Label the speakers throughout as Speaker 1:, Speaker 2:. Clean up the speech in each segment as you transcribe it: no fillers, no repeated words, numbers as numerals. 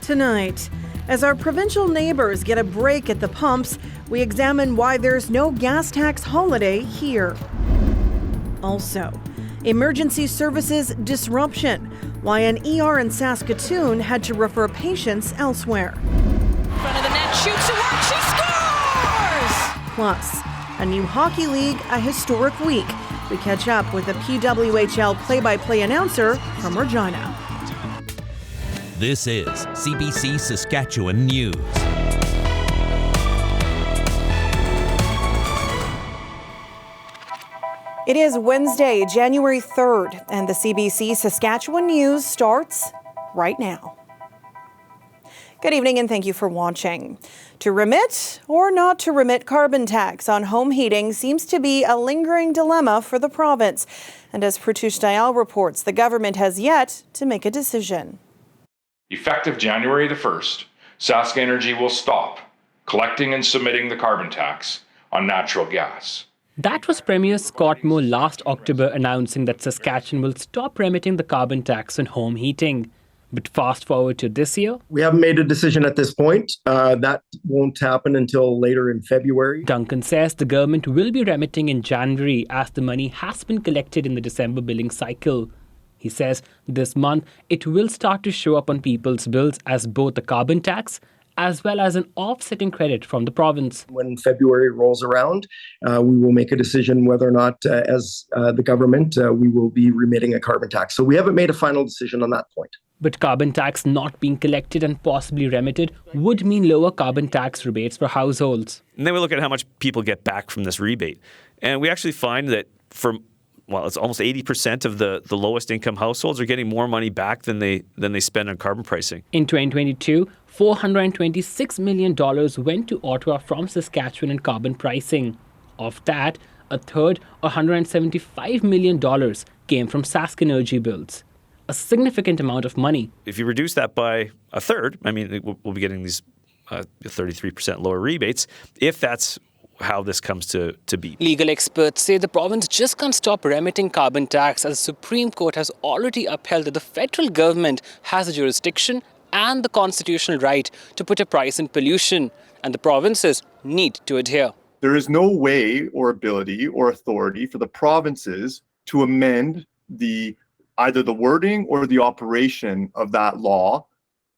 Speaker 1: Tonight, as our provincial neighbours get a break at the pumps, we examine why there's no gas tax holiday here. Also, emergency services disruption, why an ER in Saskatoon had to refer patients elsewhere.
Speaker 2: Front of the net, shoots to work, she scores!
Speaker 1: Plus, a new hockey league, a historic week. We catch up with a PWHL play-by-play announcer from Regina.
Speaker 3: This is CBC Saskatchewan News.
Speaker 1: It is Wednesday, January 3rd, and the CBC Saskatchewan News starts right now. Good evening and thank you for watching. To remit or not to remit carbon tax on home heating seems to be a lingering dilemma for the province. And as Pratush Dayal reports, the government has yet to make a decision.
Speaker 4: Effective January the 1st, Sask Energy will stop collecting and submitting the carbon tax on natural gas.
Speaker 5: That was Premier Scott Moe last October announcing that Saskatchewan will stop remitting the carbon tax on home heating. But fast forward to this year.
Speaker 6: We haven't made a decision at this point. That won't happen until later in February.
Speaker 5: Duncan says the government will be remitting in January as the money has been collected in the December billing cycle. He says this month it will start to show up on people's bills as both a carbon tax as well as an offsetting credit from the province.
Speaker 6: When February rolls around, we will make a decision whether or not, as the government, we will be remitting a carbon tax. So we haven't made a final decision on that point.
Speaker 5: But carbon tax not being collected and possibly remitted would mean lower carbon tax rebates for households.
Speaker 7: And then we look at how much people get back from this rebate. And we actually find that it's almost 80% of the lowest income households are getting more money back than they spend on carbon pricing.
Speaker 5: In 2022, $426 million went to Ottawa from Saskatchewan in carbon pricing. Of that, a third, $175 million, came from Sask energy bills. A significant amount of money.
Speaker 7: If you reduce that by a third, we'll be getting these 33% lower rebates, if that's how this comes to be.
Speaker 5: Legal experts say the province just can't stop remitting carbon tax as the Supreme Court has already upheld that the federal government has the jurisdiction and the constitutional right to put a price on pollution, and the provinces need to adhere.
Speaker 8: There is no way or ability or authority for the provinces to amend either the wording or the operation of that law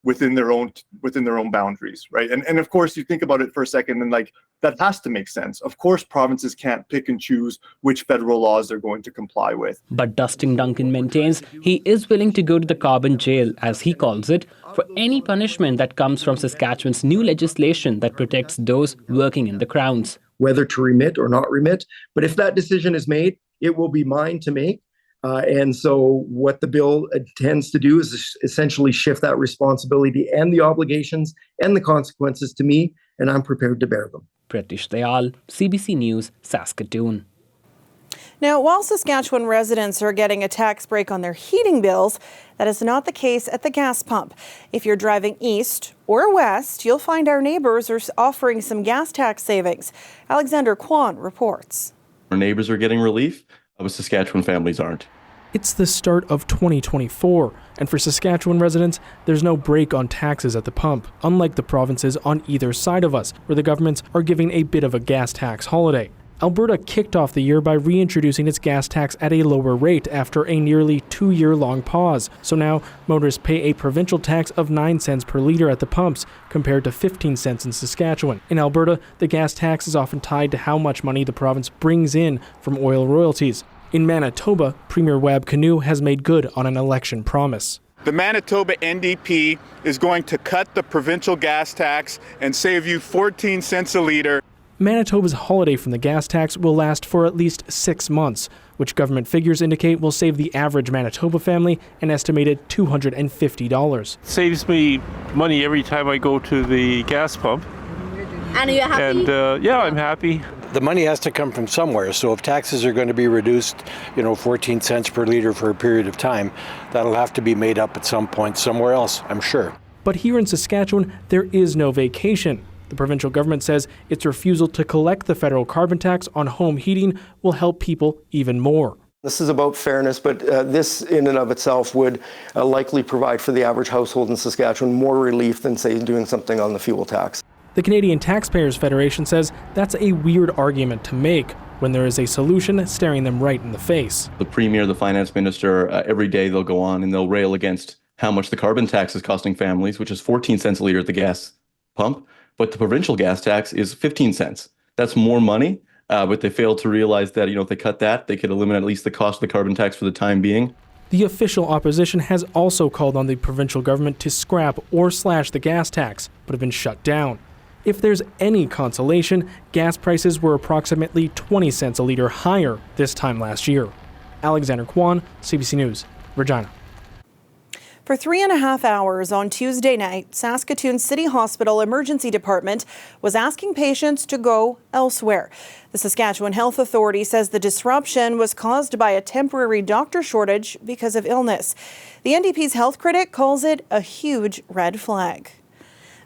Speaker 8: within their own boundaries, right? And of course, you think about it for a second, and that has to make sense. Of course, provinces can't pick and choose which federal laws they're going to comply with.
Speaker 5: But Dustin Duncan maintains he is willing to go to the carbon jail, as he calls it, for any punishment that comes from Saskatchewan's new legislation that protects those working in the crowns.
Speaker 6: Whether to remit or not remit, but if that decision is made, it will be mine to make. And so what the bill intends to do is essentially shift that responsibility and the obligations and the consequences to me, and I'm prepared to bear them.
Speaker 5: Pratish Dayal, CBC News, Saskatoon.
Speaker 1: Now, while Saskatchewan residents are getting a tax break on their heating bills, that is not the case at the gas pump. If you're driving east or west, you'll find our neighbours are offering some gas tax savings. Alexander Kwan reports.
Speaker 9: Our neighbours are getting relief, but Saskatchewan families aren't.
Speaker 10: It's the start of 2024, and for Saskatchewan residents, there's no break on taxes at the pump, unlike the provinces on either side of us, where the governments are giving a bit of a gas tax holiday. Alberta kicked off the year by reintroducing its gas tax at a lower rate after a nearly 2-year-long pause. So now, motorists pay a provincial tax of 9 cents per litre at the pumps, compared to 15 cents in Saskatchewan. In Alberta, the gas tax is often tied to how much money the province brings in from oil royalties. In Manitoba, Premier Wab Kinew has made good on an election promise.
Speaker 11: The Manitoba NDP is going to cut the provincial gas tax and save you 14 cents a litre.
Speaker 10: Manitoba's holiday from the gas tax will last for at least 6 months, which government figures indicate will save the average Manitoba family an estimated $250.
Speaker 12: Saves me money every time I go to the gas pump.
Speaker 13: And are you happy?
Speaker 12: And yeah, I'm happy.
Speaker 14: The money has to come from somewhere, so if taxes are going to be reduced, 14 cents per litre for a period of time, that'll have to be made up at some point somewhere else, I'm sure.
Speaker 10: But here in Saskatchewan, there is no vacation. The provincial government says its refusal to collect the federal carbon tax on home heating will help people even more.
Speaker 6: This is about fairness, but this in and of itself would likely provide for the average household in Saskatchewan more relief than, say, doing something on the fuel tax.
Speaker 10: The Canadian Taxpayers Federation says that's a weird argument to make when there is a solution staring them right in the face.
Speaker 9: The Premier, the Finance Minister, every day they'll go on and they'll rail against how much the carbon tax is costing families, which is 14 cents a litre at the gas pump, but the provincial gas tax is 15 cents. That's more money. But they failed to realize that, if they cut that, they could eliminate at least the cost of the carbon tax for the time being.
Speaker 10: The official opposition has also called on the provincial government to scrap or slash the gas tax, but have been shut down. If there's any consolation, gas prices were approximately 20 cents a litre higher this time last year. Alexander Kwan, CBC News, Regina.
Speaker 1: For 3.5 hours on Tuesday night, Saskatoon City Hospital Emergency Department was asking patients to go elsewhere. The Saskatchewan Health Authority says the disruption was caused by a temporary doctor shortage because of illness. The NDP's health critic calls it a huge red flag.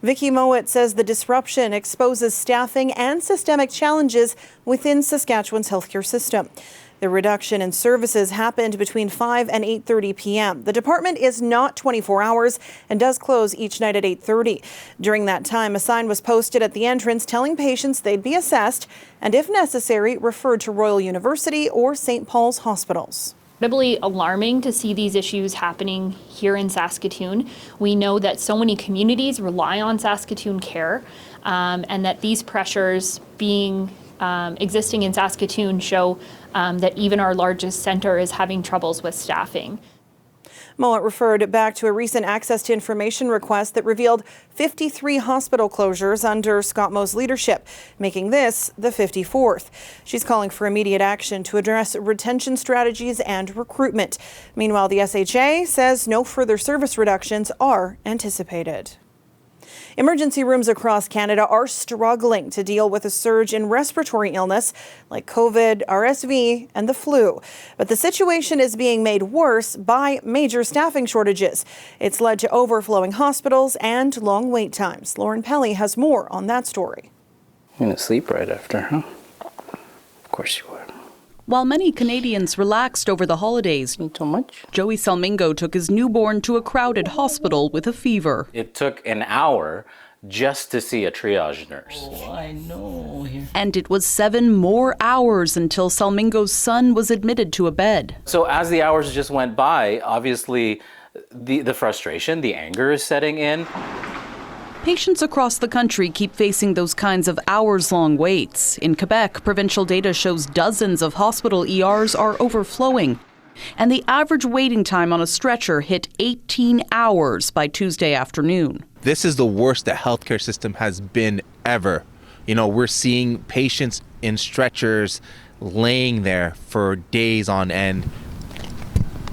Speaker 1: Vicky Mowat says the disruption exposes staffing and systemic challenges within Saskatchewan's healthcare system. The reduction in services happened between 5 and 8:30 p.m. The department is not 24 hours and does close each night at 8:30. During that time, a sign was posted at the entrance telling patients they'd be assessed and, if necessary, referred to Royal University or St. Paul's hospitals.
Speaker 15: Incredibly alarming to see these issues happening here in Saskatoon. We know that so many communities rely on Saskatoon care, and that these pressures existing in Saskatoon show that even our largest centre is having troubles with staffing.
Speaker 1: Mowat referred back to a recent Access to Information request that revealed 53 hospital closures under Scott Moe's leadership, making this the 54th. She's calling for immediate action to address retention strategies and recruitment. Meanwhile, the SHA says no further service reductions are anticipated. Emergency rooms across Canada are struggling to deal with a surge in respiratory illness like COVID, RSV, and the flu. But the situation is being made worse by major staffing shortages. It's led to overflowing hospitals and long wait times. Lauren Pelly has more on that story.
Speaker 16: You're going to sleep right after, huh? Of course you are.
Speaker 17: While many Canadians relaxed over the holidays,
Speaker 16: Not too much.
Speaker 17: Joey Salmingo took his newborn to a crowded hospital with a fever.
Speaker 16: It took an hour just to see a triage nurse.
Speaker 18: Oh, I know.
Speaker 17: And it was 7 more hours until Salmingo's son was admitted to a bed.
Speaker 16: So as the hours just went by, obviously the frustration, the anger is setting in.
Speaker 17: Patients across the country keep facing those kinds of hours-long waits. In Quebec, provincial data shows dozens of hospital ERs are overflowing. And the average waiting time on a stretcher hit 18 hours by Tuesday afternoon.
Speaker 19: This is the worst the healthcare system has been ever. We're seeing patients in stretchers laying there for days on end.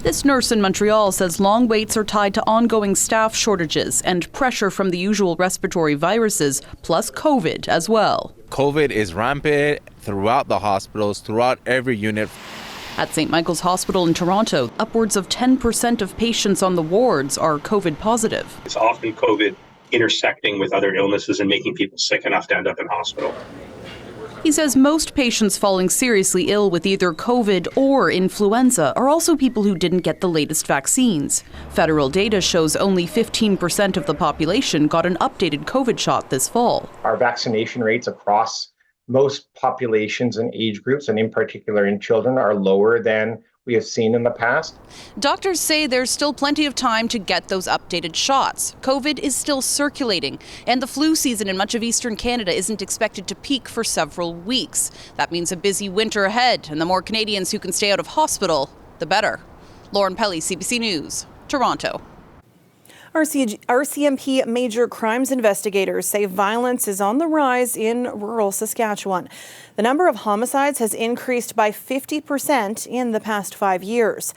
Speaker 17: This nurse in Montreal says long waits are tied to ongoing staff shortages and pressure from the usual respiratory viruses, plus COVID as well.
Speaker 19: COVID is rampant throughout the hospitals, throughout every unit.
Speaker 17: At St. Michael's Hospital in Toronto, upwards of 10% of patients on the wards are COVID positive.
Speaker 20: It's often COVID intersecting with other illnesses and making people sick enough to end up in hospital.
Speaker 17: He says most patients falling seriously ill with either COVID or influenza are also people who didn't get the latest vaccines. Federal data shows only 15% of the population got an updated COVID shot this fall.
Speaker 21: Our vaccination rates across most populations and age groups, and in particular in children, are lower than we have seen in the past.
Speaker 17: Doctors say there's still plenty of time to get those updated shots. COVID is still circulating, and the flu season in much of eastern Canada isn't expected to peak for several weeks. That means a busy winter ahead, and the more Canadians who can stay out of hospital, the better. Lauren Pelly, CBC News, Toronto.
Speaker 1: RCMP major crimes investigators say violence is on the rise in rural Saskatchewan. The number of homicides has increased by 50% in the past 5 years.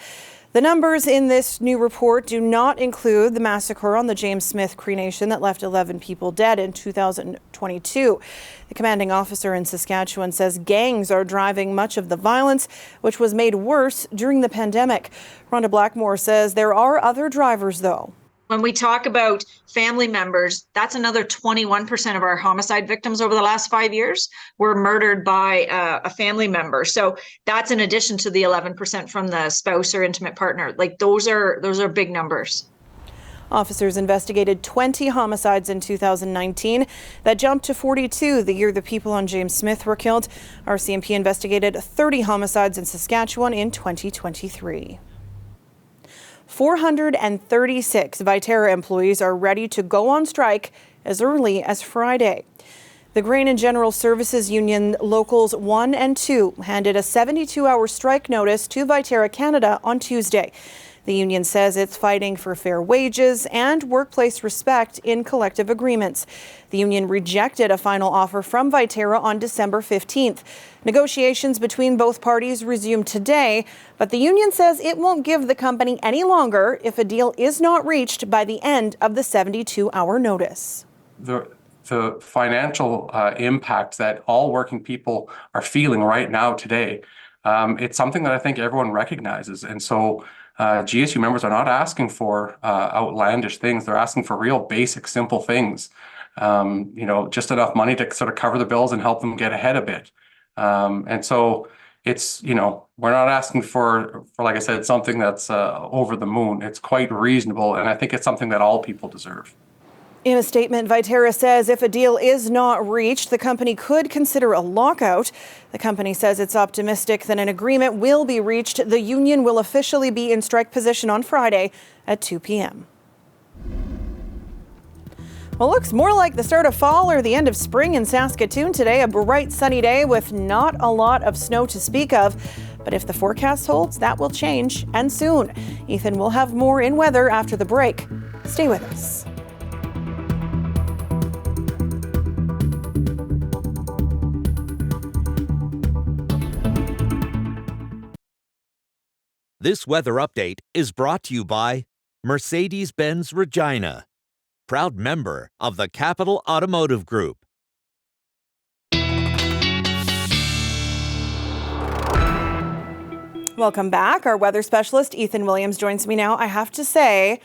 Speaker 1: The numbers in this new report do not include the massacre on the James Smith Cree Nation that left 11 people dead in 2022. The commanding officer in Saskatchewan says gangs are driving much of the violence, which was made worse during the pandemic. Rhonda Blackmore says there are other drivers, though.
Speaker 18: When we talk about family members, that's another 21% of our homicide victims over the last 5 years were murdered by a family member. So that's in addition to the 11% from the spouse or intimate partner. Like those are big numbers.
Speaker 1: Officers investigated 20 homicides in 2019. That jumped to 42 the year the people on James Smith were killed. RCMP investigated 30 homicides in Saskatchewan in 2023. 436 Viterra employees are ready to go on strike as early as Friday. The Grain and General Services Union Locals 1 and 2 handed a 72-hour strike notice to Viterra Canada on Tuesday. The union says it's fighting for fair wages and workplace respect in collective agreements. The union rejected a final offer from Viterra on December 15th. Negotiations between both parties resumed today, but the union says it won't give the company any longer if a deal is not reached by the end of the 72-hour notice.
Speaker 22: The financial impact that all working people are feeling right now today, it's something that I think everyone recognizes. And so GSU members are not asking for outlandish things. They're asking for real basic, simple things. Just enough money to sort of cover the bills and help them get ahead a bit. And so it's, we're not asking for, like I said, something that's over the moon. It's quite reasonable. And I think it's something that all people deserve.
Speaker 1: In a statement, Viterra says if a deal is not reached, the company could consider a lockout. The company says it's optimistic that an agreement will be reached. The union will officially be in strike position on Friday at 2 p.m. Well, looks more like the start of fall or the end of spring in Saskatoon today. A bright sunny day with not a lot of snow to speak of. But if the forecast holds, that will change, and soon. Ethan will have more in weather after the break. Stay with us.
Speaker 3: This weather update is brought to you by Mercedes-Benz Regina, proud member of the Capital Automotive Group.
Speaker 1: Welcome back. Our weather specialist, Ethan Williams, joins me now. I have to say,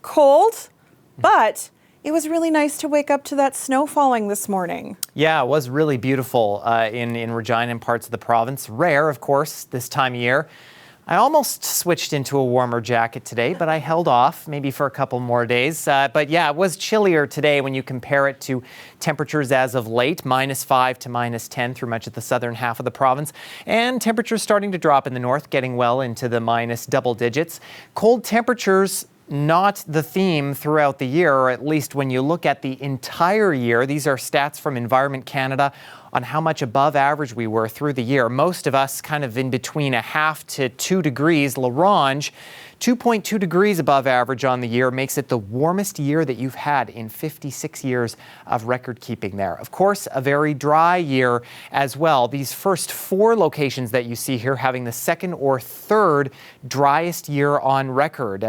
Speaker 1: cold, but it was really nice to wake up to that snow falling this morning.
Speaker 23: Yeah, it was really beautiful in Regina and parts of the province. Rare, of course, this time of year. I almost switched into a warmer jacket today, but I held off maybe for a couple more days. But yeah, it was chillier today when you compare it to temperatures as of late, -5 to -10 through much of the southern half of the province. And temperatures starting to drop in the north, getting well into the minus double digits. Cold temperatures not the theme throughout the year, or at least when you look at the entire year. These are stats from Environment Canada on how much above average we were through the year. Most of us kind of in between 1/2 to 2 degrees. La Ronge, 2.2 degrees above average on the year, makes it the warmest year that you've had in 56 years of record keeping there. Of course, a very dry year as well. These first 4 locations that you see here having the second or third driest year on record.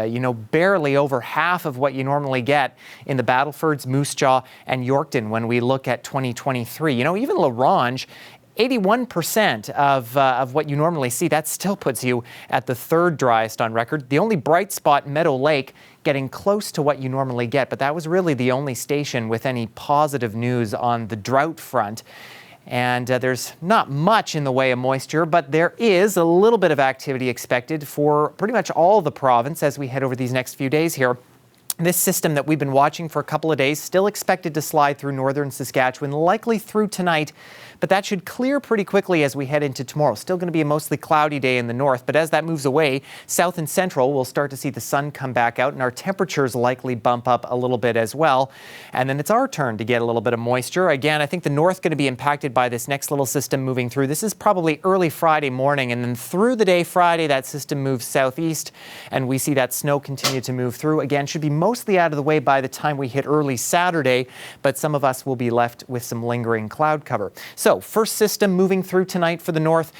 Speaker 23: Barely over half of what you normally get in the Battlefords, Moose Jaw, and Yorkton when we look at 2023. Even La Ronge, 81% of what you normally see. That still puts you at the third driest on record. The only bright spot, Meadow Lake, getting close to what you normally get, but that was really the only station with any positive news on the drought front. And there's not much in the way of moisture, but there is a little bit of activity expected for pretty much all of the province as we head over these next few days here. This system that we've been watching for a couple of days still expected to slide through northern Saskatchewan, likely through tonight, but that should clear pretty quickly as we head into tomorrow. Still going to be a mostly cloudy day in the north, but as that moves away, south and central, we'll start to see the sun come back out and our temperatures likely bump up a little bit as well. And then it's our turn to get a little bit of moisture. Again, I think the north going to be impacted by this next little system moving through. This is probably early Friday morning, and then through the day Friday, that system moves southeast, and we see that snow continue to move through. Again, should be mostly out of the way by the time we hit early Saturday, but some of us will be left with some lingering cloud cover. So first system moving through tonight for the north,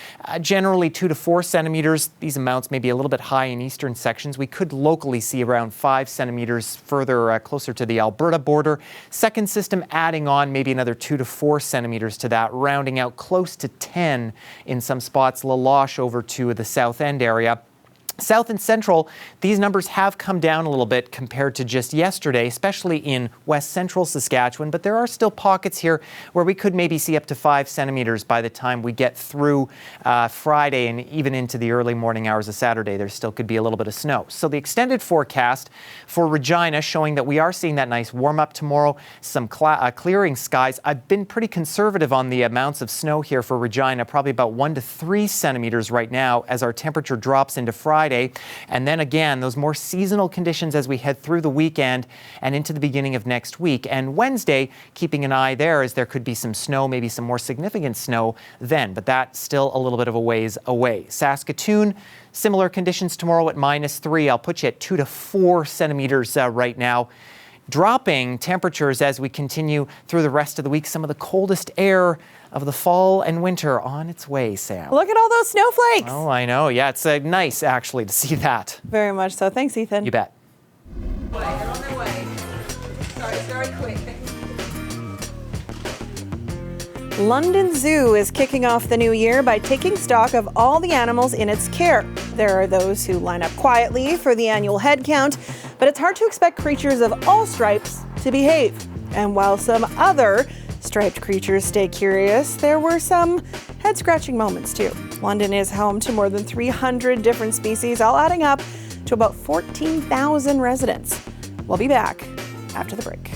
Speaker 23: generally 2 to 4 centimeters. These amounts may be a little bit high in eastern sections. We could locally see around 5 centimeters further closer to the Alberta border. Second system adding on maybe another 2 to 4 centimeters to that, rounding out close to 10 in some spots. La Loche over to the south end area. South and Central, these numbers have come down a little bit compared to just yesterday, especially in West Central Saskatchewan, but there are still pockets here where we could maybe see up to 5 centimeters by the time we get through Friday and even into the early morning hours of Saturday. There still could be a little bit of snow. So the extended forecast for Regina showing that we are seeing that nice warm up tomorrow, some clearing skies. I've been pretty conservative on the amounts of snow here for Regina, probably about 1 to 3 centimeters right now as our temperature drops into Friday. And then again, those more seasonal conditions as we head through the weekend and into the beginning of next week. And Wednesday, keeping an eye there as there could be some snow, maybe some more significant snow then, but that's still a little bit of a ways away. Saskatoon, similar conditions tomorrow at -3. I'll put you at 2 to 4 centimeters right now. Dropping temperatures as we continue through the rest of the week. Some of the coldest air of the fall and winter on its way, Sam.
Speaker 1: Look at all those snowflakes.
Speaker 23: Oh, I know. Yeah, it's nice actually to see that.
Speaker 1: Very much so. Thanks, Ethan.
Speaker 23: You bet.
Speaker 13: They're on their way. Sorry, it's very quick.
Speaker 1: London Zoo is kicking off the new year by taking stock of all the animals in its care. There are those who line up quietly for the annual head count, but it's hard to expect creatures of all stripes to behave. And while some other striped creatures stay curious, there were some head-scratching moments too. London is home to more than 300 different species, all adding up to about 14,000 residents. We'll be back after the break.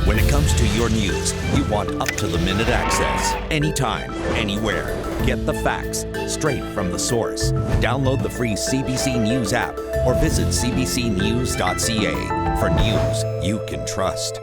Speaker 3: When it comes to your news, you want up-to-the-minute access. Anytime, anywhere. Get the facts straight from the source. Download the free CBC News app or visit cbcnews.ca for news you can trust.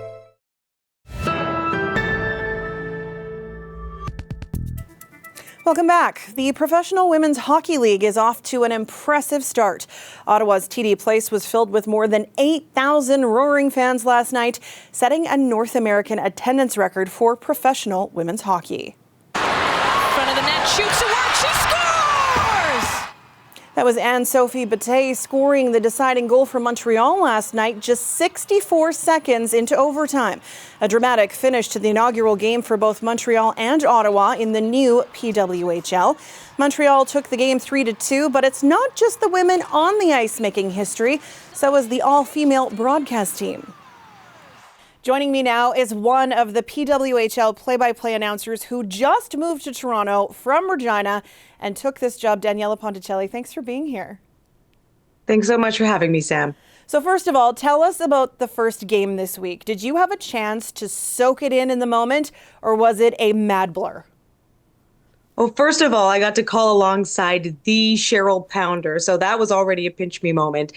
Speaker 1: Welcome back. The Professional Women's Hockey League is off to an impressive start. Ottawa's TD Place was filled with more than 8,000 roaring fans last night, setting a North American attendance record for professional women's hockey.
Speaker 17: Front of the net, shoots to work, she scores!
Speaker 1: That was Anne-Sophie Bataille scoring the deciding goal for Montreal last night, just 64 seconds into overtime. A dramatic finish to the inaugural game for both Montreal and Ottawa in the new PWHL. Montreal took the game 3-2, but it's not just the women on the ice making history, so is the all-female broadcast team. Joining me now is one of the PWHL play-by-play announcers who just moved to Toronto from Regina and took this job, Daniela Ponticelli. Thanks for being here.
Speaker 2: Thanks so much for having me, Sam.
Speaker 1: So first of all, tell us about the first game this week. Did you have a chance to soak it in the moment, or was it a mad blur?
Speaker 2: Well, first of all, I got to call alongside the Cheryl Pounder, so that was already a pinch me moment.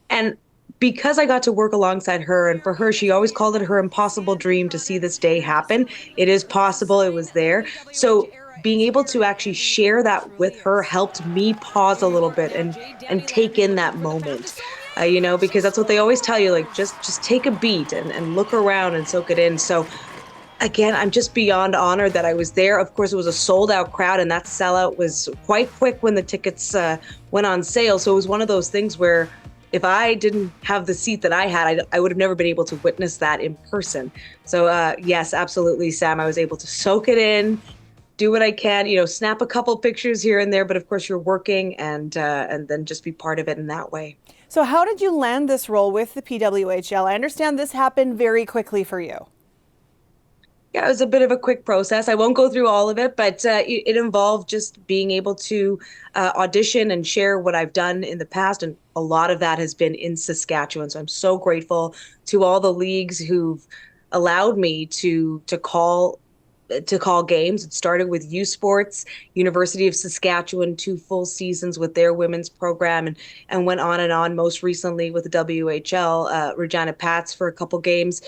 Speaker 2: And because I got to work alongside her, and for her, she always called it her impossible dream to see this day happen. It is possible. It was there. So being able to actually share that with her helped me pause a little bit and take in that moment, because that's what they always tell you, like, just take a beat and look around and soak it in. So again, I'm just beyond honored that I was there. Of course, it was a sold out crowd, and that sellout was quite quick when the tickets went on sale. So it was one of those things where if I didn't have the seat that I had, I would have never been able to witness that in person. So yes, absolutely, Sam. I was able to soak it in, do what I can, snap a couple pictures here and there. But of course, you're working and then just be part of it in that way.
Speaker 1: So how did you land this role with the PWHL? I understand this happened very quickly for you.
Speaker 2: Yeah, it was a bit of a quick process. I won't go through all of it, but it involved just being able to audition and share what I've done in the past. And a lot of that has been in Saskatchewan. So I'm so grateful to all the leagues who've allowed me to call games. It started with U Sports, University of Saskatchewan, 2 full seasons with their women's program, and went on, most recently with the WHL, Regina Pats for a couple games.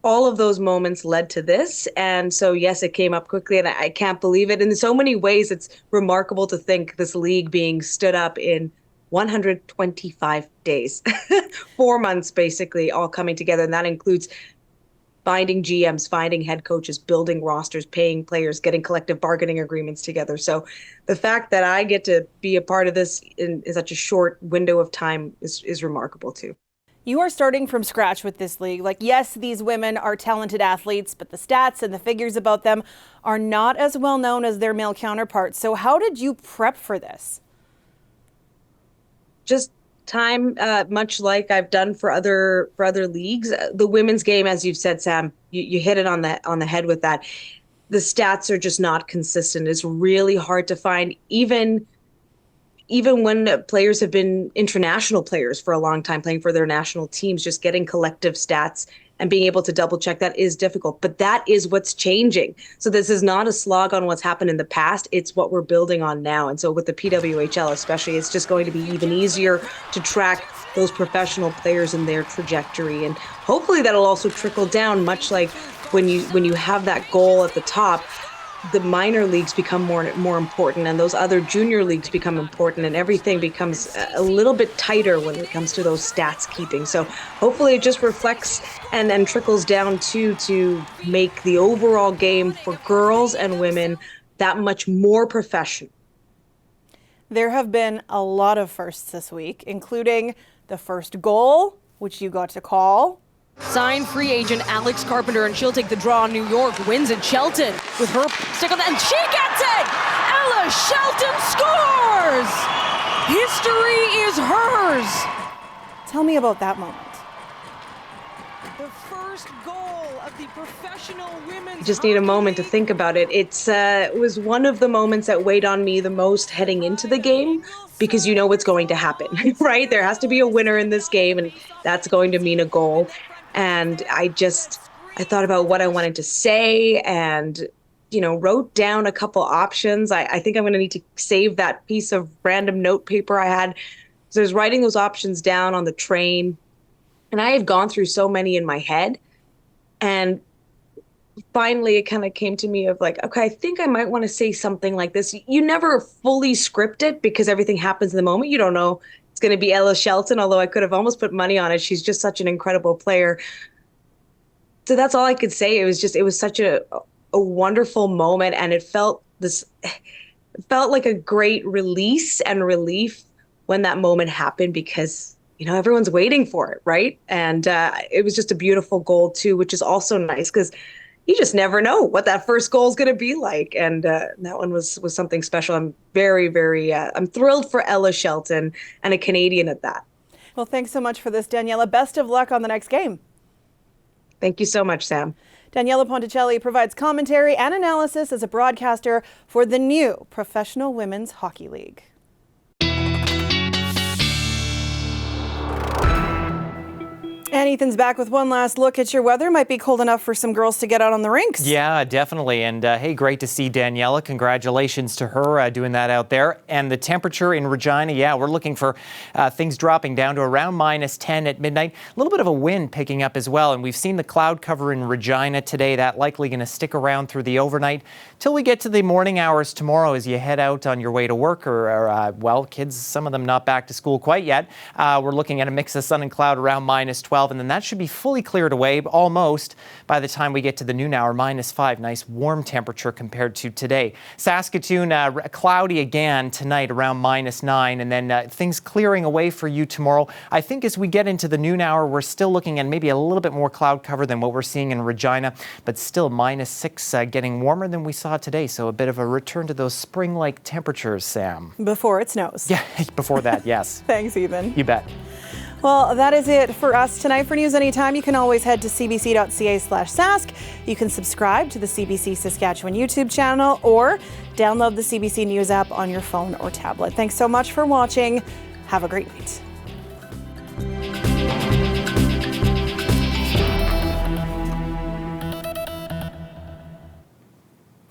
Speaker 2: All of those moments led to this. And so, yes, it came up quickly, and I can't believe it. In so many ways, it's remarkable to think this league being stood up in 125 days, 4 months, basically, all coming together. And that includes finding GMs, finding head coaches, building rosters, paying players, getting collective bargaining agreements together. So the fact that I get to be a part of this in such a short window of time is remarkable too.
Speaker 1: You are starting from scratch with this league. Like, yes, these women are talented athletes, but the stats and the figures about them are not as well known as their male counterparts. So how did you prep for this?
Speaker 2: Just time, much like I've done for other leagues. The women's game, as you've said, Sam, you hit it on the head with that. The stats are just not consistent. It's really hard to find, even when players have been international players for a long time, playing for their national teams, just getting collective stats and being able to double check that is difficult. But that is what's changing. So this is not a slog on what's happened in the past. It's what we're building on now. And so with the PWHL especially, it's just going to be even easier to track those professional players and their trajectory. And hopefully that'll also trickle down, much like when you have that goal at the top, the minor leagues become more important, and those other junior leagues become important, and everything becomes a little bit tighter when it comes to those stats keeping. So hopefully it just reflects and then trickles down to make the overall game for girls and women that much more professional.
Speaker 1: There have been a lot of firsts this week, including the first goal, which you got to call.
Speaker 4: Signed free agent Alex Carpenter, and she'll take the draw on New York, wins in Shelton with her stick on that, and she gets it! Ella Shelton scores! History is hers!
Speaker 1: Tell me about that moment.
Speaker 4: The first goal of the professional women's
Speaker 2: You just need a moment to think about it. It was one of the moments that weighed on me the most heading into the game, because you know what's going to happen, right? There has to be a winner in this game, and that's going to mean a goal. And I thought about what I wanted to say and, wrote down a couple options. I think I'm going to need to save that piece of random note paper I had. So I was writing those options down on the train, and I had gone through so many in my head. And finally, it kind of came to me of like, okay, I think I might want to say something like this. You never fully script it because everything happens in the moment. You don't know it's going to be Ella Shelton, although I could have almost put money on it. She's just such an incredible player. So that's all I could say. It was such a wonderful moment, and it felt like a great release and relief when that moment happened, because everyone's waiting for it, right? And it was just a beautiful goal too, which is also nice because you just never know what that first goal is going to be like. And that one was something special. I'm very, very, I'm thrilled for Ella Shelton, and a Canadian at that.
Speaker 1: Well, thanks so much for this, Daniela. Best of luck on the next game.
Speaker 2: Thank you so much, Sam.
Speaker 1: Daniela Ponticelli provides commentary and analysis as a broadcaster for the new Professional Women's Hockey League. And Ethan's back with one last look at your weather. Might be cold enough for some girls to get out on the rinks.
Speaker 23: Yeah, definitely. And hey, great to see Daniela. Congratulations to her doing that out there. And the temperature in Regina, yeah, we're looking for things dropping down to around -10 at midnight. A little bit of a wind picking up as well. And we've seen the cloud cover in Regina today. That likely going to stick around through the overnight till we get to the morning hours tomorrow as you head out on your way to work or well, kids, some of them not back to school quite yet. We're looking at a mix of sun and cloud around -12. And then that should be fully cleared away almost by the time we get to the noon hour, -5. Nice warm temperature compared to today. Saskatoon, cloudy again tonight around -9. And then things clearing away for you tomorrow. I think as we get into the noon hour, we're still looking at maybe a little bit more cloud cover than what we're seeing in Regina, but still -6, getting warmer than we saw today. So a bit of a return to those spring-like temperatures, Sam.
Speaker 1: Before it snows.
Speaker 23: Yeah, before that, yes.
Speaker 1: Thanks, Ethan.
Speaker 23: You bet.
Speaker 1: Well, that is it for us tonight. For news anytime, you can always head to cbc.ca/Sask. You can subscribe to the CBC Saskatchewan YouTube channel or download the CBC News app on your phone or tablet. Thanks so much for watching. Have a great night.